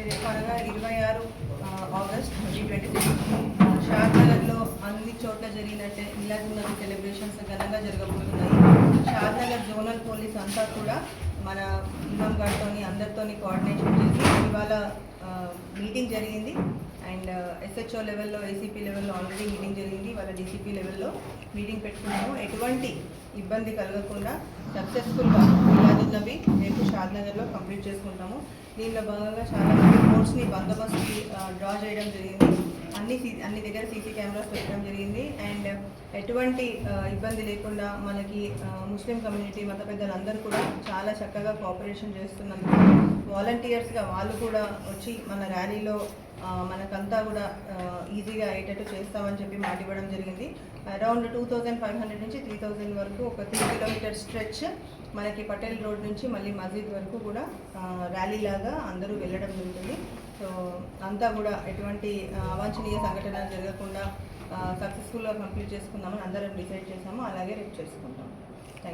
రేపు అనగా 26 ఆగస్ట్ 2026 షాద్నగర్లో అన్ని చోట్ల జరిగినట్టే మిలాదున్నబి సెలబ్రేషన్స్ ఘనంగా జరగబోతున్నాయి. షాద్నగర్ జోనల్ పోలీస్ అంతా కూడా మన ఇమాం గారితో అందరితోని కోఆర్డినేషన్ చేసి ఇవాళ మీటింగ్ జరిగింది. అండ్ ఎస్హెచ్ఓ లెవెల్లో, ఏసీపీ లెవెల్లో ఆల్రెడీ మీటింగ్ జరిగింది. వాళ్ళ డీసీపీ లెవెల్లో మీటింగ్ పెట్టుకున్నాము. ఎటువంటి ఇబ్బంది కలగకుండా సక్సెస్ఫుల్గా మిలాదున్నబి రేపు షాద్నగర్లో కంప్లీట్ చేసుకుంటాము. దీనిలో భాగంగా చాలా మంది బోర్డ్స్ని బందోబస్తుకి డ్రా చేయడం జరిగింది. అన్ని దగ్గర సీసీ కెమెరాస్ పెట్టడం జరిగింది. అండ్ ఎటువంటి ఇబ్బంది లేకుండా మనకి ముస్లిం కమ్యూనిటీ మత పెద్దలందరూ కూడా చాలా చక్కగా కోఆపరేషన్ చేస్తున్నందుకు వాలంటీర్స్గా వాళ్ళు కూడా వచ్చి మన ర్యాలీలో మనకంతా కూడా ఈజీగా అయ్యేటట్టు చేస్తామని చెప్పి మాట ఇవ్వడం జరిగింది. అరౌండ్ 2500 నుంచి 3000 వరకు ఒక 3 కిలోమీటర్ స్ట్రెచ్ మనకి పటేల్ రోడ్ నుంచి మళ్ళీ మస్జిద్ వరకు కూడా ర్యాలీ లాగా అందరూ వెళ్ళడం జరుగుతుంది. సో అంతా కూడా ఎటువంటి అవాంఛనీయ సంఘటనలు జరగకుండా సక్సెస్ఫుల్గా కంప్లీట్ చేసుకుందామని అందరం డిసైడ్ చేసాము. అలాగే రేపు చేసుకుంటాము. Thank you.